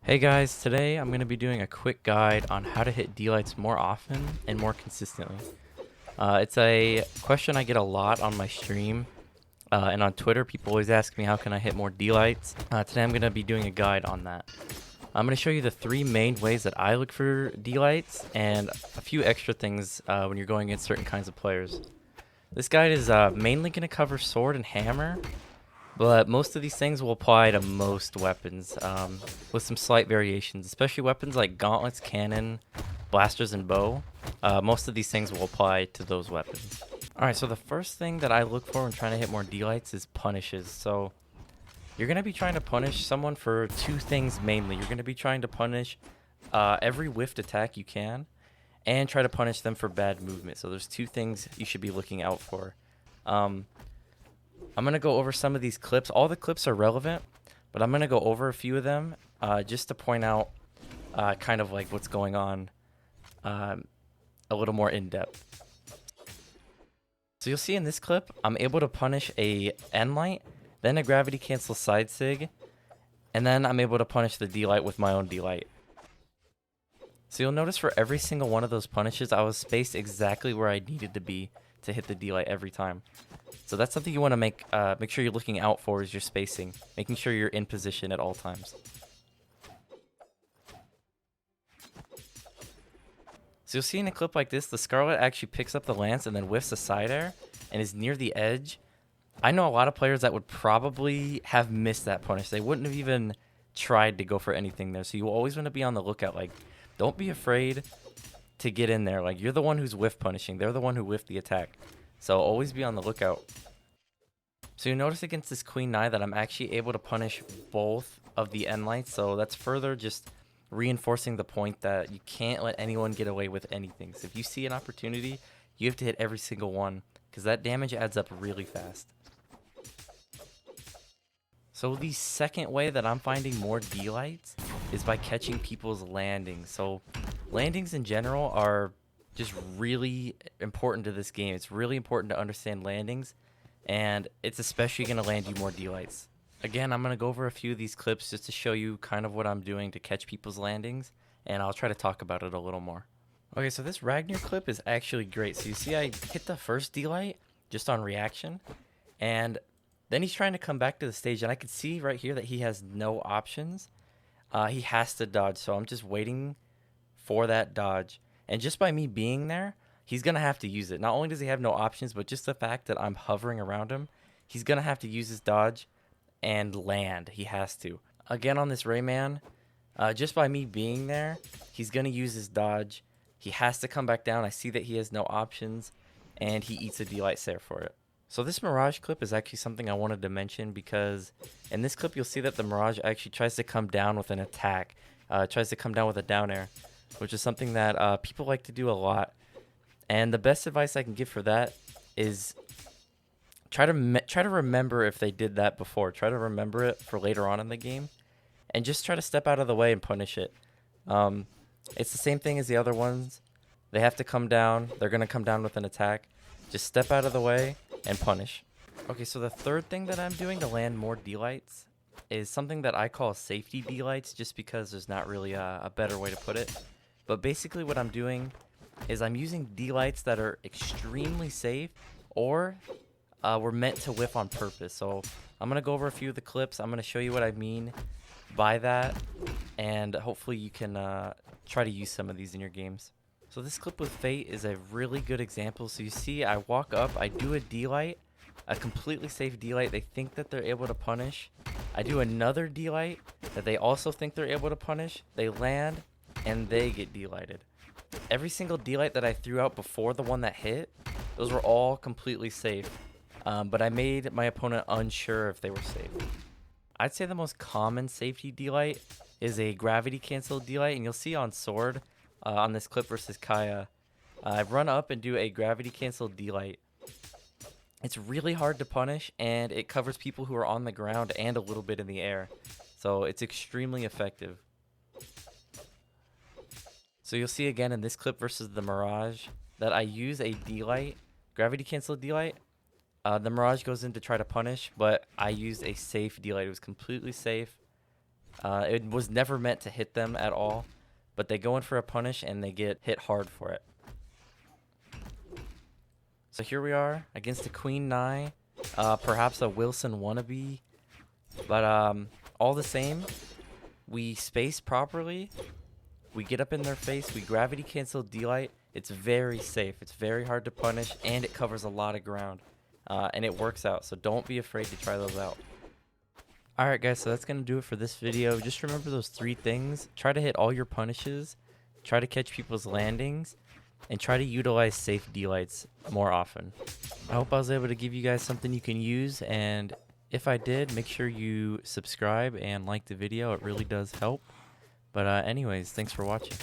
Hey guys, today I'm going to be doing a quick guide on how to hit D-Lights more often and more consistently. It's a question I get a lot on my stream and on Twitter. People always ask me how can I hit more D-Lights. Today I'm going to be doing a guide on that. I'm going to show you the three main ways that I look for D-Lights and a few extra things when you're going against certain kinds of players. This guide is mainly going to cover sword and hammer, but most of these things will apply to most weapons, with some slight variations, especially weapons like gauntlets, cannon, blasters, and bow. Most of these things will apply to those weapons. Alright, so the first thing that I look for when trying to hit more D-Lights is punishes. So you're going to be trying to punish someone for two things mainly. You're going to be trying to punish every whiffed attack you can, and try to punish them for bad movement. So there's two things you should be looking out for. I'm going to go over some of these clips. All the clips are relevant, but I'm going to go over a few of them just to point out kind of like what's going on a little more in depth. So you'll see in this clip, I'm able to punish a N-Light, then a gravity cancel side sig, and then I'm able to punish the D-Light with my own D-Light. So you'll notice for every single one of those punishes, I was spaced exactly where I needed to be to hit the D-Light every time. So that's something you want to make sure you're looking out for is your spacing, making sure you're in position at all times. So you'll see in a clip like this, the Scarlet actually picks up the lance and then whiffs a side air and is near the edge. I know a lot of players that would probably have missed that punish. They wouldn't have even tried to go for anything there. So you always want to be on the lookout. Like, don't be afraid to get in there. Like, you're the one who's whiff punishing. They're the one who whiffed the attack. So always be on the lookout. So you notice against this Queen Nine that I'm actually able to punish both of the N-Lights. So that's further just reinforcing the point that you can't let anyone get away with anything. So if you see an opportunity, you have to hit every single one, because that damage adds up really fast. So the second way that I'm finding more D-Lights is by catching people's landings. So landings in general are just really important to this game. It's really important to understand landings, and it's especially going to land you more D-Lights. Again, I'm going to go over a few of these clips just to show you kind of what I'm doing to catch people's landings, and I'll try to talk about it a little more. Okay, so this Ragnar clip is actually great. So you see I hit the first D-Light just on reaction, and then he's trying to come back to the stage, and I can see right here that he has no options. He has to dodge, so I'm just waiting for that dodge. And just by me being there, he's going to have to use it. Not only does he have no options, but just the fact that I'm hovering around him, he's going to have to use his dodge and land. He has to. Again, on this Rayman, just by me being there, he's going to use his dodge. He has to come back down. I see that he has no options, and he eats a D-Light Stare for it. So this Mirage clip is actually something I wanted to mention, because in this clip you'll see that the Mirage actually tries to come down with an attack. Tries to come down with a down air, which is something that people like to do a lot. And the best advice I can give for that is try to remember if they did that before. Try to remember it for later on in the game, and just try to step out of the way and punish it. It's the same thing as the other ones. They have to come down. They're going to come down with an attack. Just step out of the way and punish. Okay, so the third thing that I'm doing to land more D-Lights is something that I call safety D-Lights, just because there's not really a better way to put it. But basically what I'm doing is I'm using D-Lights that are extremely safe, or were meant to whiff on purpose. So I'm going to go over a few of the clips. I'm going to show you what I mean by that, and hopefully you can try to use some of these in your games. So this clip with Fate is a really good example. So you see I walk up, I do a D-Light, a completely safe D-Light they think that they're able to punish. I do another D-Light that they also think they're able to punish. They land, and they get D-Lighted. Every single D-Light that I threw out before the one that hit, those were all completely safe. But I made my opponent unsure if they were safe. I'd say the most common safety D-Light is a gravity cancel D-Light, and you'll see on Sword, on this clip versus Kaya, I run up and do a gravity cancel D-Light. It's really hard to punish, and it covers people who are on the ground and a little bit in the air. So it's extremely effective. So you'll see again in this clip versus the Mirage that I use a D-Light, gravity cancel D-Light. The Mirage goes in to try to punish, but I used a safe D-Light. It was completely safe. It was never meant to hit them at all, but they go in for a punish and they get hit hard for it. So here we are against the Queen Nine, perhaps a Wilson wannabe, but all the same, we space properly, we get up in their face, we gravity cancel D-Light. It's very safe, it's very hard to punish, and it covers a lot of ground, and it works out, so don't be afraid to try those out. Alright guys, so that's going to do it for this video. Just remember those 3 things. Try to hit all your punishes, try to catch people's landings, and try to utilize safe D-Lights more often. I hope I was able to give you guys something you can use, and if I did, make sure you subscribe and like the video. It really does help. But anyways, thanks for watching.